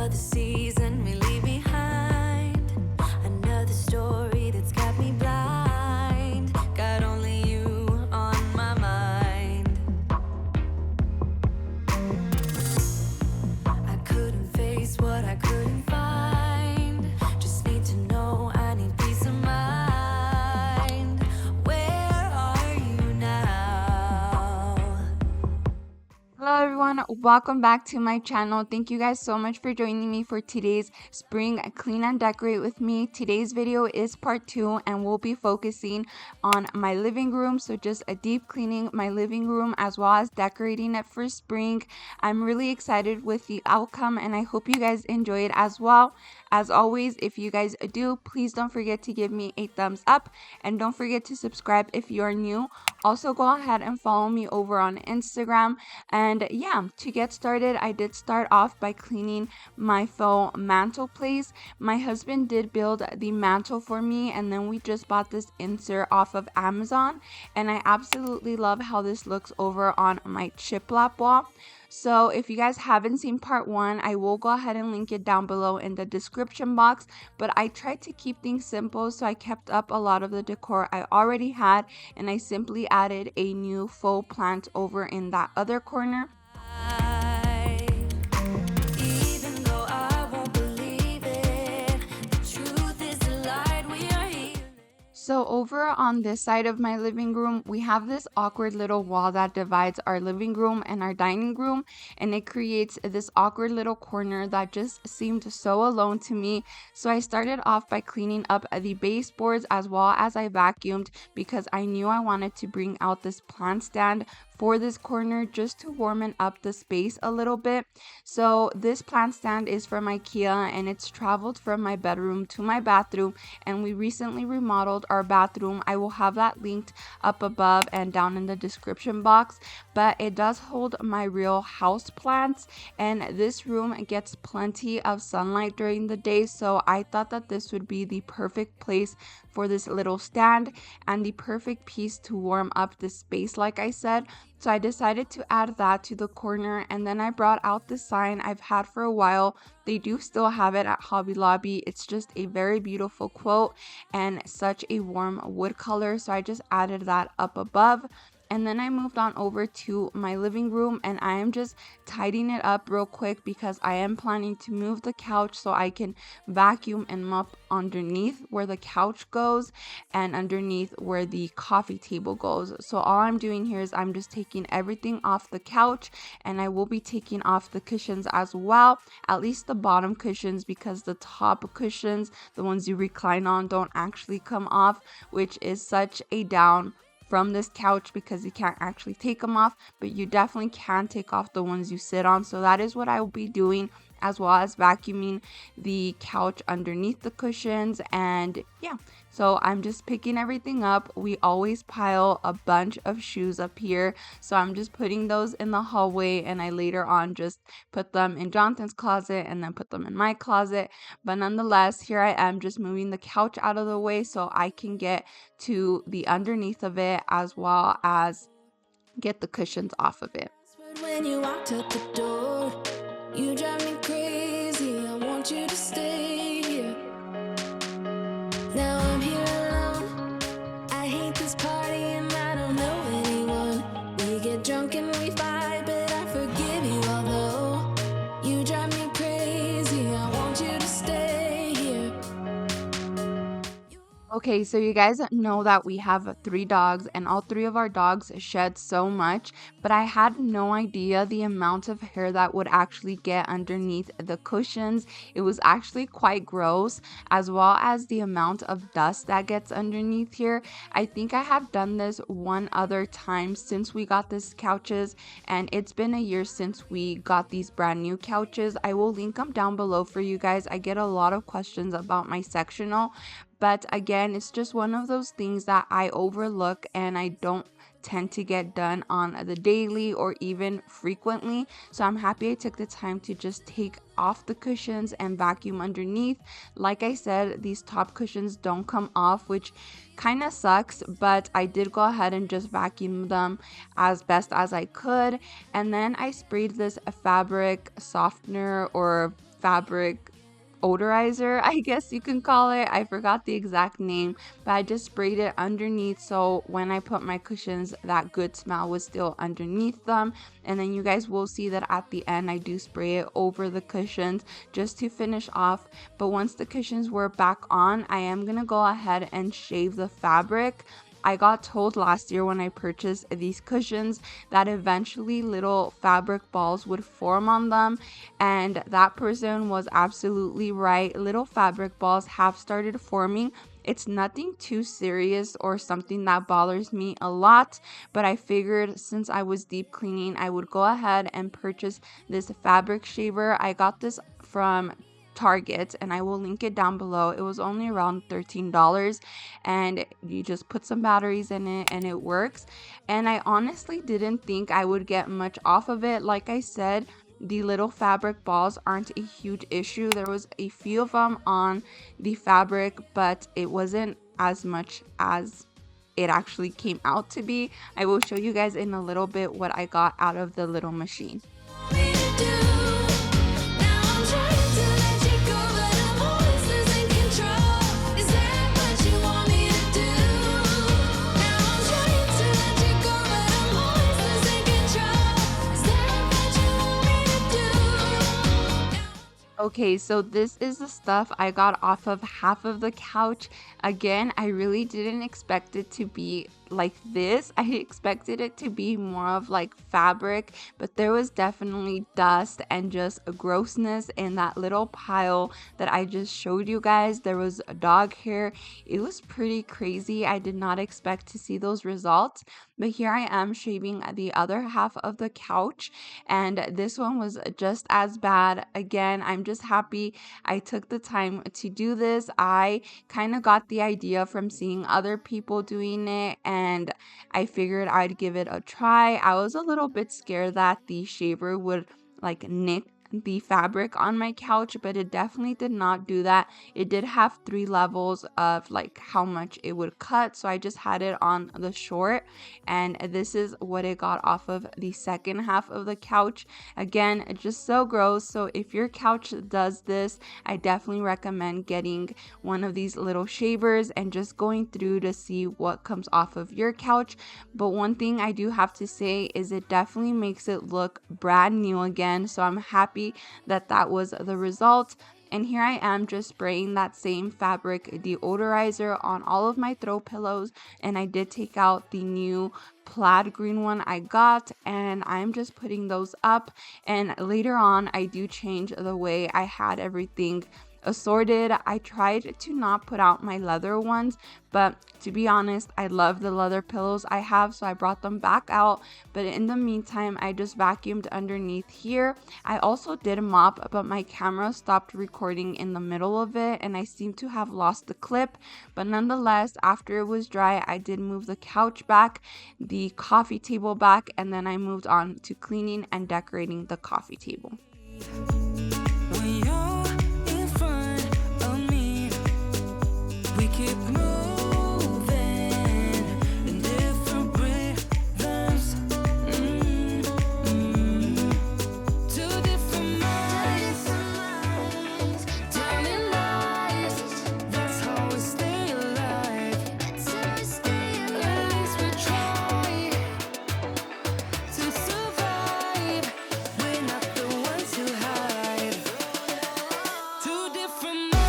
Another season we leave behind, another story that's got me blind. Got only you on my mind. I couldn't face what I couldn't find. Just need to know I need peace of mind. Where are you now? Hello everyone, welcome back to my channel. Thank you guys so much for joining me for today's spring clean and decorate with me. Today's video is part 2 and we'll be focusing on my living room. So just a deep cleaning my living room as well as decorating it for spring. I'm really excited with the outcome and I hope you guys enjoy it as well. As always, if you guys do, please don't forget to give me a thumbs up and don't forget to subscribe if you are new. Also go ahead and follow me over on Instagram. And yeah, to get started, I did start off by cleaning my faux mantle place. My husband did build the mantle for me and then we just bought this insert off of Amazon. And I absolutely love how this looks over on my shiplap wall. So if you guys haven't seen part 1, I will go ahead and link it down below in the description box. But I tried to keep things simple, so I kept up a lot of the decor I already had and I simply added a new faux plant over in that other corner. Even though I won't believe it, the truth is a light we are healing. So over on this side of my living room, we have this awkward little wall that divides our living room and our dining room, and it creates this awkward little corner that just seemed so alone to me. So I started off by cleaning up the baseboards as well as I vacuumed because I knew I wanted to bring out this plant stand for this corner just to warm up the space a little bit. So this plant stand is from IKEA and it's traveled from my bedroom to my bathroom, and we recently remodeled our bathroom. I will have that linked up above and down in the description box, but it does hold my real house plants and this room gets plenty of sunlight during the day, so I thought that this would be the perfect place for this little stand and the perfect piece to warm up the space, like I said. So I decided to add that to the corner, and then I brought out the sign I've had for a while. They do still have it at Hobby Lobby. It's just a very beautiful quote and such a warm wood color, so I just added that up above. And then I moved on over to my living room and I am just tidying it up real quick because I am planning to move the couch so I can vacuum and mop underneath where the couch goes and underneath where the coffee table goes. So all I'm doing here is I'm just taking everything off the couch, and I will be taking off the cushions as well, at least the bottom cushions, because the top cushions, the ones you recline on, don't actually come off, which is such a down from this couch because you can't actually take them off, but you definitely can take off the ones you sit on. So that is what I will be doing, as well as vacuuming the couch underneath the cushions. And yeah, so I'm just picking everything up. We always pile a bunch of shoes up here, so I'm just putting those in the hallway, and I later on just put them in Jonathan's closet and then put them in my closet. But nonetheless, here I am just moving the couch out of the way so I can get to the underneath of it as well as get the cushions off of it. When you walked out the door, you drive me crazy. I want you to stay here. Now I'm here alone. I hate this party and I don't know anyone. We get drunk and we fight, but I forgive you, although you drive me crazy. I want you to stay here. Okay, so you guys know that we have 3 dogs and all 3 of our dogs shed so much, but I had no idea the amount of hair that would actually get underneath the cushions. It was actually quite gross, as well as the amount of dust that gets underneath here. I think I have done this one other time since we got these couches, and it's been a year since we got these brand new couches. I will link them down below for you guys. I get a lot of questions about my sectional, but again, it's just one of those things that I overlook and I don't tend to get done on the daily or even frequently. So I'm happy I took the time to just take off the cushions and vacuum underneath. Like I said, these top cushions don't come off, which kind of sucks, but I did go ahead and just vacuum them as best as I could. And then I sprayed this fabric softener or fabric odorizer, I guess you can call it. I forgot the exact name, but I just sprayed it underneath so when I put my cushions, that good smell was still underneath them. And then you guys will see that at the end I do spray it over the cushions just to finish off. But once the cushions were back on, I am gonna go ahead and shave the fabric. I got told last year when I purchased these cushions that eventually little fabric balls would form on them, and that person was absolutely right. Little fabric balls have started forming. It's nothing too serious or something that bothers me a lot, but I figured since I was deep cleaning, I would go ahead and purchase this fabric shaver. I got this from Target and I will link it down below. It was only around $13 and you just put some batteries in it and it works. And I honestly didn't think I would get much off of it. Like I said, the little fabric balls aren't a huge issue. There was a few of them on the fabric, but it wasn't as much as it actually came out to be. I will show you guys in a little bit what I got out of the little machine. Okay, so this is the stuff I got off of half of the couch. Again, I really didn't expect it to be like this. I expected it to be more of like fabric, but there was definitely dust and just a grossness in that little pile that I just showed you guys. There was a dog hair. It was pretty crazy. I did not expect to see those results, but here I am shaving the other half of the couch, and this one was just as bad. Again, I'm just happy I took the time to do this. I kind of got the idea from seeing other people doing it, and I figured I'd give it a try. I was a little bit scared that the shaver would like nick the fabric on my couch, but it definitely did not do that. It did have 3 levels of like how much it would cut, so I just had it on the short, and this is what it got off of the second half of the couch. Again, it's just so gross. So if your couch does this, I definitely recommend getting one of these little shavers and just going through to see what comes off of your couch. But one thing I do have to say is it definitely makes it look brand new again, so I'm happy that was the result. And here I am just spraying that same fabric deodorizer on all of my throw pillows, and I did take out the new plaid green one I got, and I'm just putting those up. And later on I do change the way I had everything assorted. I tried to not put out my leather ones, but to be honest, I love the leather pillows I have, so I brought them back out. But in the meantime, I just vacuumed underneath here. I also did mop, but my camera stopped recording in the middle of it and I seem to have lost the clip. But nonetheless, after it was dry, I did move the couch back, the coffee table back, and then I moved on to cleaning and decorating the coffee table. Keep moving in different rhythms, two different minds, turning lives. That's how we stay alive. At least we try to survive. We're not the ones who hide. Two different minds.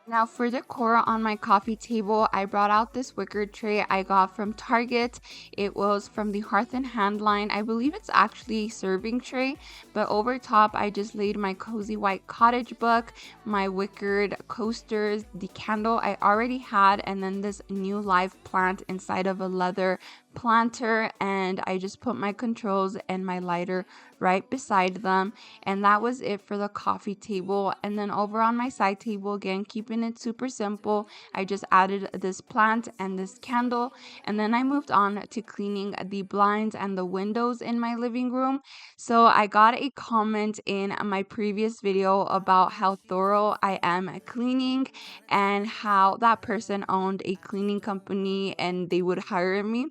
Now for decor on my coffee table, I brought out this wicker tray I got from Target. It was from the Hearth and Hand line. I believe it's actually a serving tray, but over top I just laid my cozy white cottage book, my wickered coasters, the candle I already had, and then this new live plant inside of a leather planter, and I just put my controls and my lighter right beside them. And that was it for the coffee table. And then over on my side table, again, keeping it super simple, I just added this plant and this candle. And then I moved on to cleaning the blinds and the windows in my living room. So I got a comment in my previous video about how thorough I am at cleaning and how that person owned a cleaning company and they would hire me.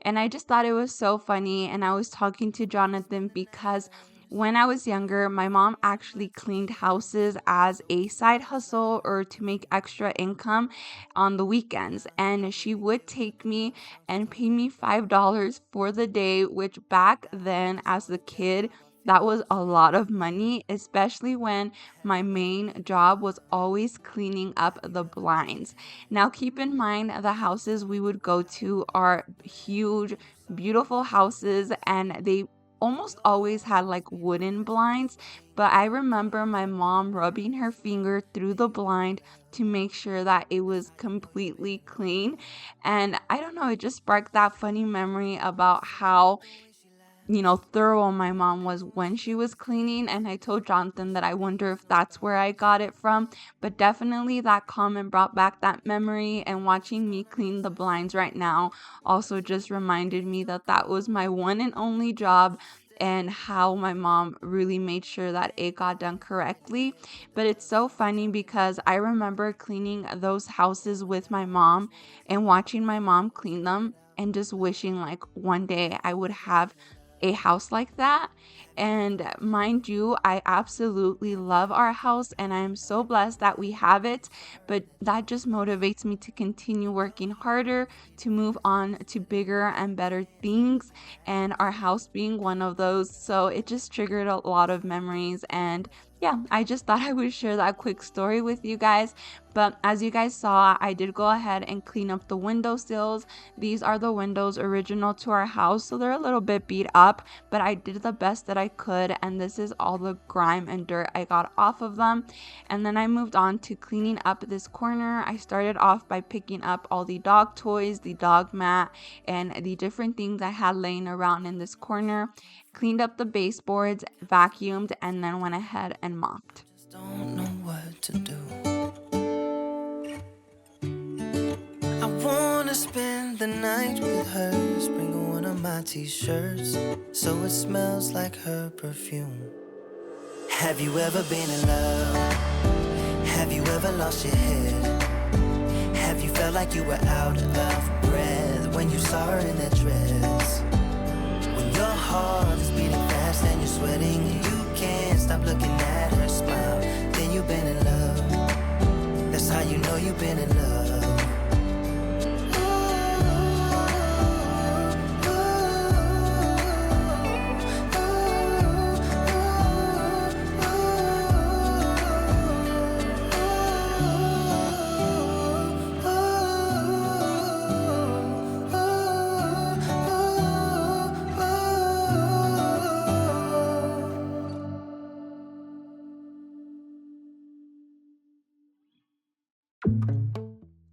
And I just thought it was so funny. And I was talking to Jonathan because when I was younger, my mom actually cleaned houses as a side hustle or to make extra income on the weekends. And she would take me and pay me $5 for the day, which back then as a kid, that was a lot of money, especially when my main job was always cleaning up the blinds. Now, keep in mind, the houses we would go to are huge, beautiful houses, and they almost always had like wooden blinds. But I remember my mom rubbing her finger through the blind to make sure that it was completely clean. And I don't know, it just sparked that funny memory about how thorough my mom was when she was cleaning. And I told Jonathan that I wonder if that's where I got it from. But definitely that comment brought back that memory. And watching me clean the blinds right now also just reminded me that that was my one and only job and how my mom really made sure that it got done correctly. But it's so funny because I remember cleaning those houses with my mom and watching my mom clean them and just wishing like one day I would have a house like that. And mind you, I absolutely love our house and I am so blessed that we have it. But that just motivates me to continue working harder, to move on to bigger and better things. And our house being one of those. So it just triggered a lot of memories. And yeah, I just thought I would share that quick story with you guys. But as you guys saw, I did go ahead and clean up the windowsills. These are the windows original to our house, so they're a little bit beat up, but I did the best that I could, and this is all the grime and dirt I got off of them. And then I moved on to cleaning up this corner. I started off by picking up all the dog toys, the dog mat, and the different things I had laying around in this corner. Cleaned up the baseboards, vacuumed, and then went ahead and mopped. Don't know what to do. I wanna spend the night with her, sprinkle one of my t-shirts so it smells like her perfume. Have you ever been in love? Have you ever lost your head? Have you felt like you were out of breath when you saw her in that dress? When your heart is beating fast and you're sweating and you can't stop looking at her smile, then you've been in love. That's how you know you've been in love.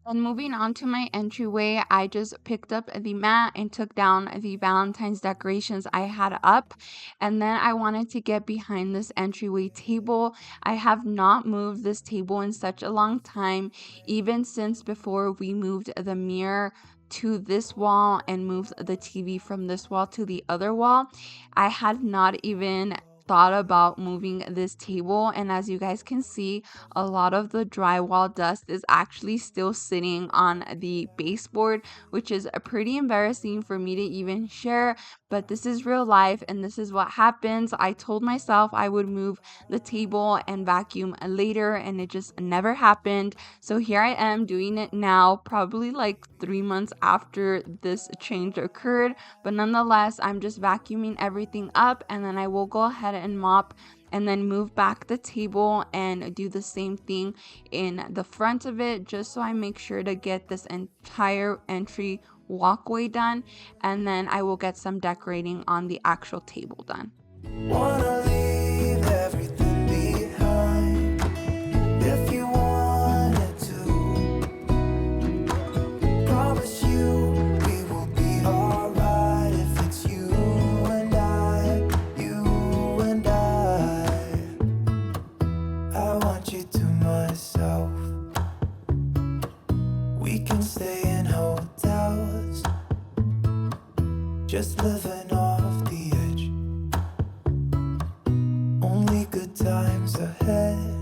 And moving on to my entryway, I just picked up the mat and took down the Valentine's decorations I had up. And then I wanted to get behind this entryway table. I have not moved this table in such a long time, even since before we moved the mirror to this wall and moved the TV from this wall to the other wall. I had not even thought about moving this table, and as you guys can see, a lot of the drywall dust is actually still sitting on the baseboard, which is pretty embarrassing for me to even share, but this is real life and this is what happens. I told myself I would move the table and vacuum later, and it just never happened. So here I am doing it now, probably like 3 months after this change occurred, but nonetheless, I'm just vacuuming everything up, and then I will go ahead and mop and then move back the table and do the same thing in the front of it, just so I make sure to get this entire entry walkway done, and then I will get some decorating on the actual table done. Wanna leave everything behind if you wanted to. Promise you we will be alright. times ahead.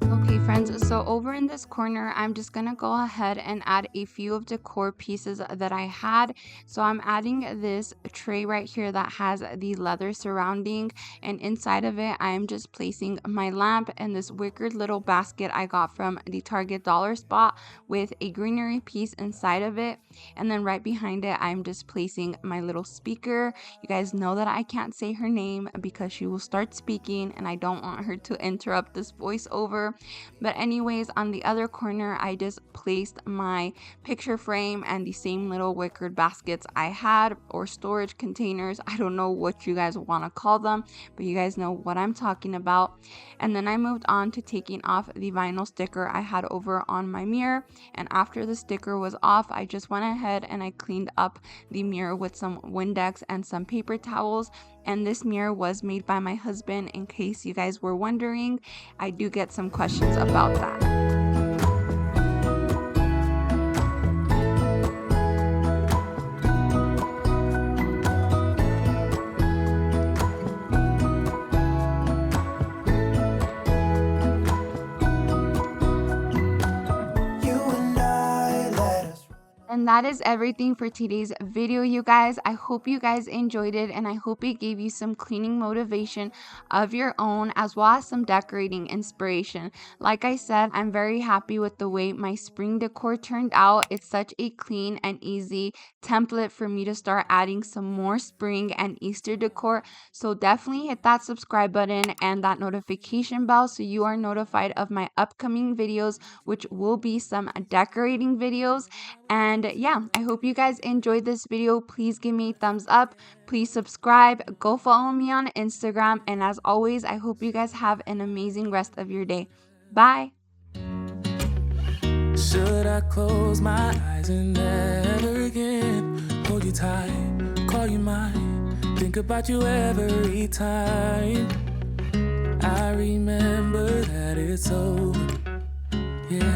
Okay friends, so over in this corner, I'm just gonna go ahead and add a few of decor pieces that I had. So I'm adding this tray right here that has the leather surrounding, and inside of it, I'm just placing my lamp and this wicker little basket I got from the Target dollar spot with a greenery piece inside of it. And then right behind it, I'm just placing my little speaker. You guys know that I can't say her name because she will start speaking and I don't want her to interrupt this voiceover. But anyways, on the other corner, I just placed my picture frame and the same little wickered baskets I had, or storage containers. I don't know what you guys want to call them, but you guys know what I'm talking about. And then I moved on to taking off the vinyl sticker I had over on my mirror. And after the sticker was off, I just went ahead and I cleaned up the mirror with some Windex and some paper towels. And this mirror was made by my husband, in case you guys were wondering. I do get some questions about that. And that is everything for today's video, you guys. I hope you guys enjoyed it, and I hope it gave you some cleaning motivation of your own, as well as some decorating inspiration. Like I said, I'm very happy with the way my spring decor turned out. It's such a clean and easy template for me to start adding some more spring and Easter decor. So definitely hit that subscribe button and that notification bell so you are notified of my upcoming videos, which will be some decorating videos. And yeah, I hope you guys enjoyed this video. Please give me a thumbs up. Please subscribe. Go follow me on Instagram. And as always, I hope you guys have an amazing rest of your day. Bye. Should I close my eyes and never again hold you tight, call you mine, think about you every time I remember that it's over? Yeah.